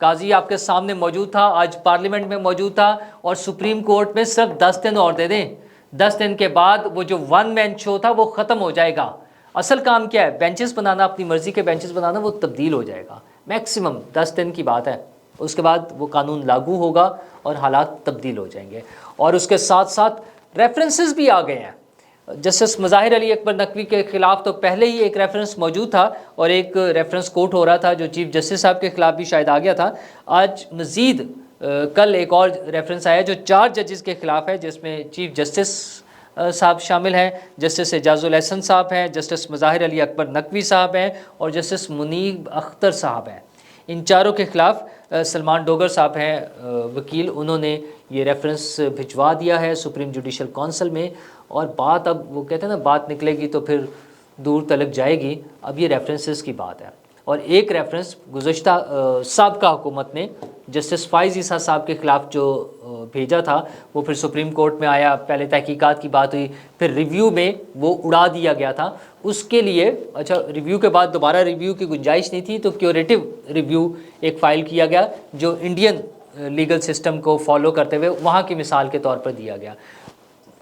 قاضی آپ کے سامنے موجود تھا، آج پارلیمنٹ میں موجود تھا، اور سپریم کورٹ میں صرف 10 دن اور دے دیں، 10 دن کے بعد وہ جو ون مین شو تھا وہ ختم ہو جائے گا۔ اصل کام کیا ہے؟ بینچز بنانا، اپنی مرضی کے بینچز بنانا، وہ تبدیل ہو جائے گا۔ میکسیمم 10 دن کی بات ہے، اس کے بعد وہ قانون لاگو ہوگا اور حالات تبدیل ہو جائیں گے۔ اور اس کے ساتھ ساتھ ریفرنسز بھی آ گئے ہیں۔ جسٹس مظاہر علی اکبر نقوی کے خلاف تو پہلے ہی ایک ریفرنس موجود تھا اور ایک ریفرنس کوٹ ہو رہا تھا جو چیف جسٹس صاحب کے خلاف بھی شاید آ گیا تھا۔ آج مزید کل ایک اور ریفرنس آیا جو 4 ججز کے خلاف ہے، جس میں چیف جسٹس صاحب شامل ہیں، جسٹس اعجاز الاحسن صاحب ہیں، جسٹس مظاہر علی اکبر نقوی صاحب ہیں اور جسٹس منیب اختر صاحب ہیں۔ ان چاروں کے خلاف سلمان ڈوگر صاحب ہیں وکیل، انہوں نے یہ ریفرنس بھجوا دیا ہے سپریم جوڈیشل کونسل میں، اور بات اب وہ کہتے ہیں نا بات نکلے گی تو پھر دور تلک جائے گی، اب یہ ریفرنسز کی بات ہے۔ اور ایک ریفرنس گزشتہ سابقہ حکومت نے جسٹس فائز عیسیٰ صاحب کے خلاف جو بھیجا تھا وہ پھر سپریم کورٹ میں آیا، پہلے تحقیقات کی بات ہوئی، پھر ریویو میں وہ اڑا دیا گیا تھا۔ اس کے لیے اچھا ریویو کے بعد دوبارہ ریویو کی گنجائش نہیں تھی تو کیوریٹو ریویو ایک فائل کیا گیا جو انڈین لیگل سسٹم کو فالو کرتے ہوئے وہاں کی مثال کے طور پر دیا گیا۔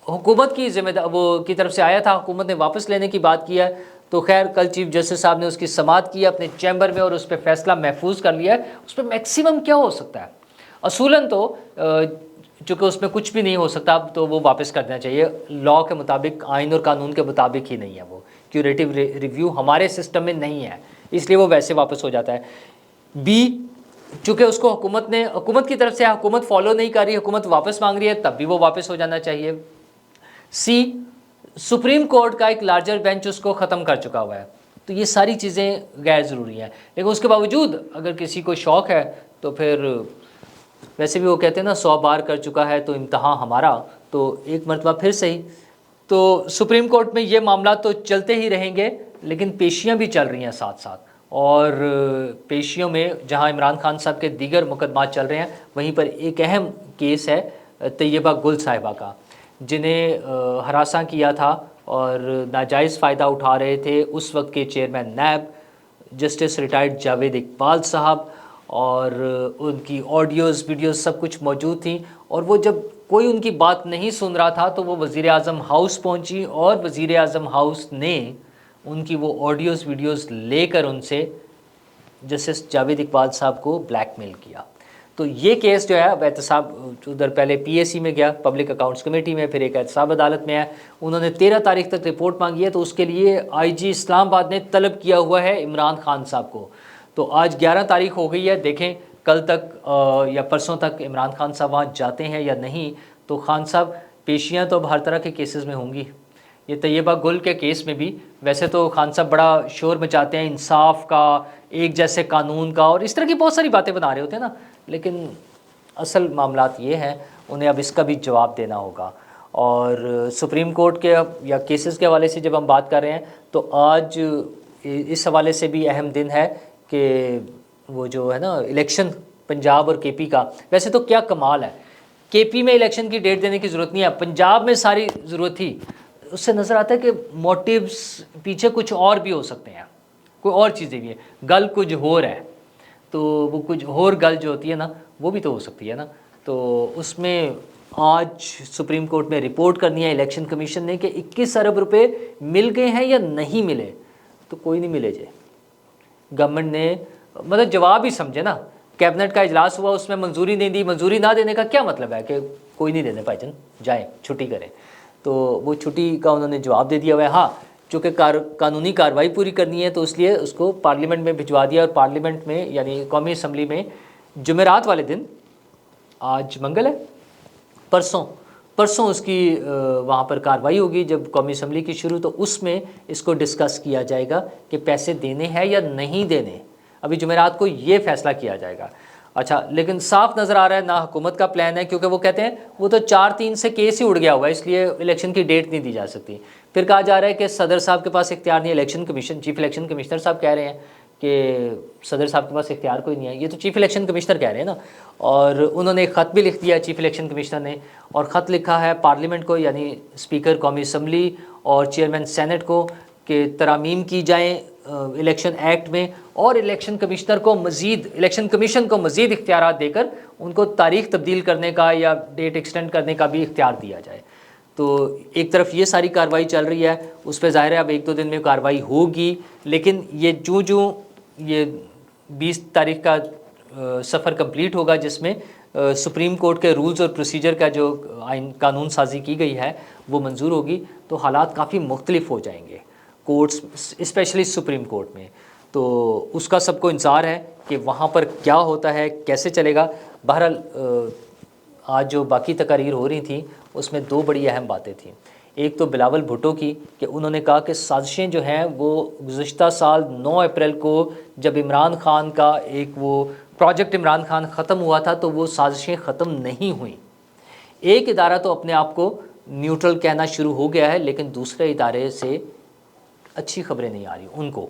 حکومت کی ذمہ داری وہ کی طرف سے آیا تھا، حکومت نے واپس لینے کی بات کی ہے، تو خیر کل چیف جسٹس صاحب نے اس کی سماعت کی اپنے چیمبر میں اور اس پہ فیصلہ محفوظ کر لیا ہے۔ اس پہ میکسیمم کیا ہو سکتا ہے؟ اصولاً تو چونکہ اس میں کچھ بھی نہیں ہو سکتا اب تو وہ واپس کر دینا چاہیے، لاء کے مطابق، آئین اور قانون کے مطابق ہی نہیں ہے، وہ کیوریٹو ریویو ہمارے سسٹم میں نہیں ہے، اس لیے وہ ویسے واپس ہو جاتا ہے۔ بی چونکہ اس کو حکومت کی طرف سے حکومت فالو نہیں کر رہی، حکومت واپس مانگ رہی ہے، تب بھی وہ واپس ہو جانا چاہیے۔ سی سپریم کورٹ کا ایک لارجر بینچ اس کو ختم کر چکا ہوا ہے، تو یہ ساری چیزیں غیر ضروری ہیں، لیکن اس کے باوجود اگر کسی کو شوق ہے تو پھر ویسے بھی وہ کہتے ہیں نا 100 بار کر چکا ہے تو امتحان ہمارا، تو ایک مرتبہ پھر صحیح۔ تو سپریم کورٹ میں یہ معاملات تو چلتے ہی رہیں گے، لیکن پیشیاں بھی چل رہی ہیں ساتھ ساتھ، اور پیشیوں میں جہاں عمران خان صاحب کے دیگر مقدمات چل رہے ہیں وہیں پر ایک اہم کیس ہے طیبہ گل صاحبہ کا، جنہیں ہراساں کیا تھا اور ناجائز فائدہ اٹھا رہے تھے اس وقت کے chairman NAB justice retired Javed Iqbal صاحب، اور ان کی آڈیوز ویڈیوز سب کچھ موجود تھیں، اور وہ جب کوئی ان کی بات نہیں سن رہا تھا تو وہ وزیر اعظم ہاؤس پہنچی اور وزیر اعظم ہاؤس نے ان کی وہ آڈیوز ویڈیوز لے کر ان سے جسٹس جاوید اقبال صاحب کو بلیک میل کیا۔ تو یہ کیس جو ہے اب احتساب ادھر پہلے پی اے سی میں گیا، پبلک اکاؤنٹس کمیٹی میں، پھر ایک احتساب عدالت میں ہے، انہوں نے 13 تاریخ تک رپورٹ مانگی ہے، تو اس کے لیے آئی جی اسلام آباد نے طلب کیا ہوا ہے عمران خان صاحب کو۔ تو آج 11 تاریخ ہو گئی ہے، دیکھیں کل تک یا پرسوں تک عمران خان صاحب وہاں جاتے ہیں یا نہیں۔ تو خان صاحب پیشیاں تو اب ہر طرح کے کیسز میں ہوں گی، یہ طیبہ گل کے کیس میں بھی ویسے تو خان صاحب بڑا شور مچاتے ہیں انصاف کا، ایک جیسے قانون کا، اور اس طرح کی بہت ساری باتیں بنا رہے ہوتے ہیں نا، لیکن اصل معاملات یہ ہیں انہیں اب اس کا بھی جواب دینا ہوگا۔ اور سپریم کورٹ کے یا کیسز کے حوالے سے جب ہم بات کر رہے ہیں تو آج اس حوالے سے بھی اہم دن ہے کہ وہ جو ہے نا الیکشن پنجاب اور کے پی کا، ویسے تو کیا کمال ہے، کے پی میں الیکشن کی ڈیٹ دینے کی ضرورت نہیں ہے، پنجاب میں ساری ضرورت تھی۔ اس سے نظر آتا ہے کہ موٹیوز پیچھے کچھ اور بھی ہو سکتے ہیں، کوئی اور چیزیں بھی ہیں، گل کچھ ہور ہے، تو وہ کچھ ہور گل جو ہوتی ہے نا وہ بھی تو ہو سکتی ہے نا۔ تو اس میں آج سپریم کورٹ میں رپورٹ کرنی ہے الیکشن کمیشن نے کہ 21 ارب روپے مل گئے ہیں یا نہیں ملے، تو کوئی نہیں ملے جے، گورنمنٹ نے مطلب جواب ہی سمجھے نا، کیبنٹ کا اجلاس ہوا اس میں منظوری نہیں دی، منظوری نہ دینے کا کیا مطلب ہے کہ کوئی نہیں دینے بھائی جان جائیں چھٹی کریں، تو وہ چھٹی کا انہوں نے جواب دے دیا ہوا ہے۔ ہاں چونکہ قانونی کارروائی پوری کرنی ہے تو اس لیے اس کو پارلیمنٹ میں بھجوا دیا، اور پارلیمنٹ میں یعنی قومی اسمبلی میں جمعرات والے دن، آج منگل ہے، پرسوں اس کی وہاں پر کارروائی ہوگی جب قومی اسمبلی کی شروع، تو اس میں اس کو ڈسکس کیا جائے گا کہ پیسے دینے ہیں یا نہیں دینے، ابھی جمعرات کو یہ فیصلہ کیا جائے گا۔ اچھا لیکن صاف نظر آ رہا ہے نہ حکومت کا پلان ہے، کیونکہ وہ کہتے ہیں وہ تو 4-3 سے کیس ہی اڑ گیا ہوا ہے، اس لیے الیکشن کی ڈیٹ نہیں دی جا سکتی۔ پھر کہا جا رہا ہے کہ صدر صاحب کے پاس اختیار نہیں ہے، election commission chief election commissioner صاحب کہہ رہے ہیں کہ صدر صاحب کے پاس اختیار کوئی نہیں ہے، یہ تو چیف الیکشن کمشنر کہہ رہے ہیں نا، اور انہوں نے ایک خط بھی لکھ دیا چیف الیکشن کمشنر نے، اور خط لکھا ہے پارلیمنٹ کو یعنی اسپیکر قومی اسمبلی اور چیئرمین سینٹ کو کہ ترامیم کی جائیں الیکشن ایکٹ میں اور الیکشن کمیشن کو مزید اختیارات دے کر ان کو تاریخ تبدیل کرنے کا یا ڈیٹ ایکسٹینڈ کرنے کا بھی اختیار دیا جائے. تو ایک طرف یہ ساری کارروائی چل رہی ہے, اس پہ ظاہر ہے اب 1-2 دن میں کارروائی ہوگی, لیکن یہ جو یہ 20 تاریخ کا سفر کمپلیٹ ہوگا جس میں سپریم کورٹ کے رولز اور پروسیجر کا جو قانون سازی کی گئی ہے وہ منظور ہوگی, تو حالات کافی مختلف ہو جائیں گے کورٹس, اسپیشلی سپریم کورٹ میں. تو اس کا سب کو انتظار ہے کہ وہاں پر کیا ہوتا ہے, کیسے چلے گا. بہرحال آج جو باقی تقاریر ہو رہی تھیں اس میں 2 بڑی اہم باتیں تھیں. ایک تو بلاول بھٹو کی کہ انہوں نے کہا کہ سازشیں جو ہیں وہ گزشتہ سال 9 اپریل کو جب عمران خان کا ایک وہ پروجیکٹ عمران خان ختم ہوا تھا تو وہ سازشیں ختم نہیں ہوئیں. ایک ادارہ تو اپنے آپ کو نیوٹرل کہنا شروع ہو گیا ہے, لیکن دوسرے ادارے سے اچھی خبریں نہیں آ رہی ان کو,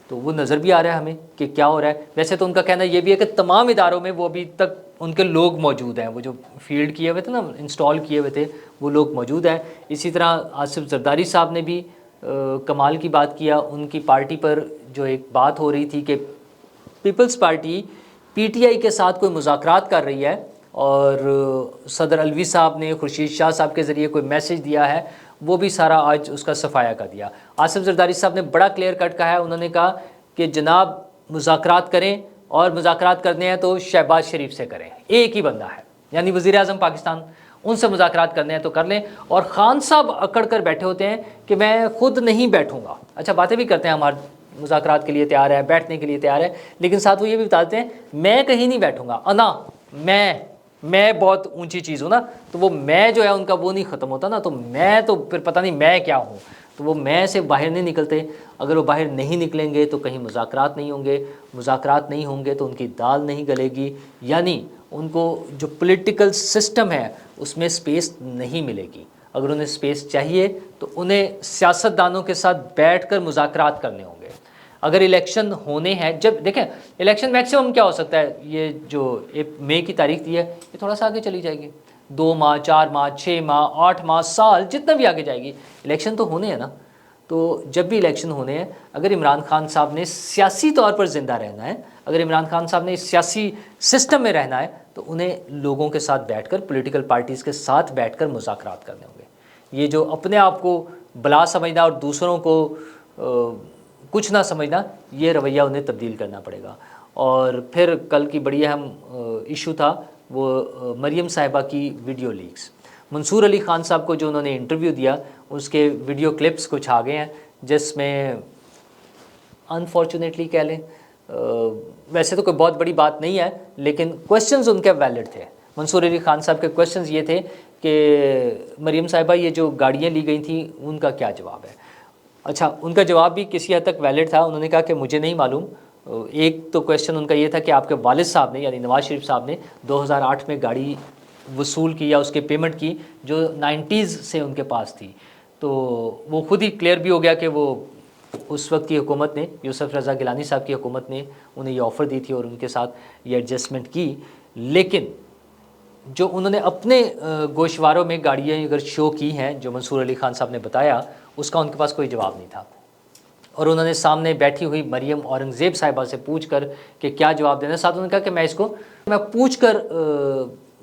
تو وہ نظر بھی آ رہا ہے ہمیں کہ کیا ہو رہا ہے. ویسے تو ان کا کہنا یہ بھی ہے کہ تمام اداروں میں وہ ابھی تک ان کے لوگ موجود ہیں, وہ جو فیلڈ کیے ہوئے تھے نا, انسٹال کیے ہوئے تھے, وہ لوگ موجود ہیں. اسی طرح آصف زرداری صاحب نے بھی کمال کی بات کیا. ان کی پارٹی پر جو ایک بات ہو رہی تھی کہ پیپلز پارٹی پی ٹی آئی کے ساتھ کوئی مذاکرات کر رہی ہے, اور صدر الوی صاحب نے خورشید شاہ صاحب کے ذریعے کوئی میسج دیا ہے, وہ بھی سارا آج اس کا صفایا کر دیا. آصف زرداری صاحب نے بڑا کلیئر کٹ کہا ہے, انہوں نے کہا کہ جناب مذاکرات کریں, اور مذاکرات کرنے ہیں تو شہباز شریف سے کریں, ایک ہی بندہ ہے یعنی وزیر اعظم پاکستان, ان سے مذاکرات کرنے ہیں تو کر لیں. اور خان صاحب اکڑ کر بیٹھے ہوتے ہیں کہ میں خود نہیں بیٹھوں گا. اچھا باتیں بھی کرتے ہیں, ہمارے مذاکرات کے لیے تیار ہے, بیٹھنے کے لیے تیار ہے, لیکن ساتھ وہ یہ بھی بتاتے ہیں میں کہیں نہیں بیٹھوں گا, میں بہت اونچی چیز ہوں نا, تو وہ میں جو ہے ان کا وہ نہیں ختم ہوتا نا, تو میں تو پھر پتہ نہیں میں کیا ہوں, تو وہ میں سے باہر نہیں نکلتے. اگر وہ باہر نہیں نکلیں گے تو کہیں مذاکرات نہیں ہوں گے تو ان کی دال نہیں گلے گی, یعنی ان کو جو پولیٹیکل سسٹم ہے اس میں سپیس نہیں ملے گی. اگر انہیں سپیس چاہیے تو انہیں سیاستدانوں کے ساتھ بیٹھ کر مذاکرات کرنے ہوں گے. اگر الیکشن ہونے ہیں, جب دیکھیں الیکشن میکسیمم کیا ہو سکتا ہے, یہ جو مئی کی تاریخ دی ہے یہ تھوڑا سا آگے چلی جائے گی, 2 ماہ 4 ماہ 6 ماہ 8 ماہ سال جتنا بھی آگے جائے گی, الیکشن تو ہونے ہیں نا. تو جب بھی الیکشن ہونے ہیں, اگر عمران خان صاحب نے سیاسی طور پر زندہ رہنا ہے, اگر عمران خان صاحب نے اس سیاسی سسٹم میں رہنا ہے, تو انہیں لوگوں کے ساتھ بیٹھ کر, پولیٹیکل پارٹیز کے ساتھ بیٹھ کر مذاکرات کرنے ہوں گے. یہ جو اپنے آپ کو بلا سمجھنا اور دوسروں کو کچھ نہ سمجھنا, یہ رویہ انہیں تبدیل کرنا پڑے گا. اور پھر کل کی بڑی اہم ایشو تھا وہ مریم صاحبہ کی ویڈیو لیکس. منصور علی خان صاحب کو جو انہوں نے انٹرویو دیا, اس کے ویڈیو کلپس کچھ آ گئے ہیں, جس میں انفارچونیٹلی کہہ لیں, ویسے تو کوئی بہت بڑی بات نہیں ہے, لیکن کویسچنز ان کے ویلڈ تھے. منصور علی خان صاحب کے کویسچنز یہ تھے کہ مریم صاحبہ یہ جو گاڑیاں لی گئی تھیں ان کا کیا جواب ہے. اچھا, ان کا جواب بھی کسی حد تک ویلڈ تھا. انہوں نے کہا کہ مجھے نہیں معلوم. ایک تو کویسچن ان کا یہ تھا کہ آپ کے والد صاحب نے, یعنی نواز شریف صاحب نے 2008 میں گاڑی وصول کی یا اس کے پیمنٹ کی جو 90s سے ان کے پاس تھی, تو وہ خود ہی کلیئر بھی ہو گیا کہ وہ اس وقت کی حکومت نے, یوسف رضا گیلانی صاحب کی حکومت نے انہیں یہ آفر دی تھی اور ان کے ساتھ یہ ایڈجسٹمنٹ کی. لیکن جو انہوں نے اپنے گوشواروں میں گاڑیاں اگر شو کی ہیں, جو منصور علی خان صاحب نے بتایا, اس کا ان کے پاس کوئی جواب نہیں تھا. اور انہوں نے سامنے بیٹھی ہوئی مریم اورنگزیب صاحبہ سے پوچھ کر کہ کیا جواب دینا, ساتھ انہوں نے کہا کہ میں اس کو پوچھ کر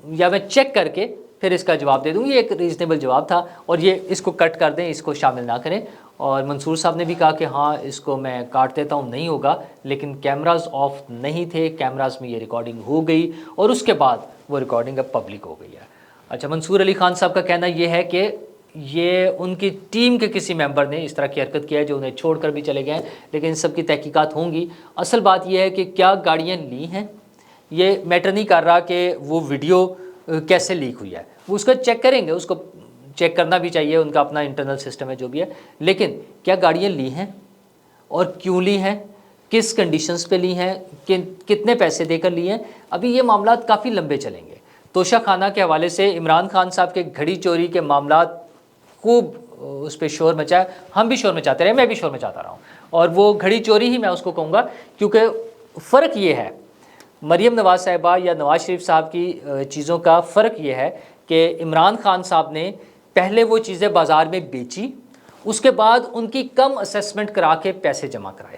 یا میں چیک کر کے پھر اس کا جواب دے دوں. یہ ایک ریزنیبل جواب تھا, اور یہ اس کو کٹ کر دیں, اس کو شامل نہ کریں. اور منصور صاحب نے بھی کہا کہ ہاں اس کو میں کاٹ دیتا ہوں, نہیں ہوگا, لیکن کیمراز آف نہیں تھے, کیمراز میں یہ ریکارڈنگ ہو گئی اور اس کے بعد وہ ریکارڈنگ اب پبلک ہو گئی ہے. اچھا, منصور علی خان صاحب کا کہنا یہ ہے کہ یہ ان کی ٹیم کے کسی ممبر نے اس طرح کی حرکت کیا ہے جو انہیں چھوڑ کر بھی چلے گئے ہیں, لیکن ان سب کی تحقیقات ہوں گی. اصل بات یہ ہے کہ کیا گاڑیاں لی ہیں, یہ میٹر نہیں کر رہا کہ وہ ویڈیو کیسے لیک ہوئی ہے, وہ اس کو چیک کریں گے, اس کو چیک کرنا بھی چاہیے, ان کا اپنا انٹرنل سسٹم ہے جو بھی ہے. لیکن کیا گاڑیاں لی ہیں اور کیوں لی ہیں, کس کنڈیشنز پہ لی ہیں, کتنے پیسے دے کر لی ہیں, ابھی یہ معاملات کافی لمبے چلیں گے. توشہ خانہ کے حوالے سے عمران خان صاحب کے گھڑی چوری کے معاملات خوب اس پہ شور مچا ہے, ہم بھی شور مچاتے رہے, میں بھی شور مچاتا رہا ہوں, اور وہ گھڑی چوری ہی میں اس کو کہوں گا, کیونکہ فرق یہ ہے مریم نواز صاحبہ یا نواز شریف صاحب کی چیزوں کا فرق یہ ہے کہ عمران خان صاحب نے پہلے وہ چیزیں بازار میں بیچی, اس کے بعد ان کی کم اسیسمنٹ کرا کے پیسے جمع کرائے.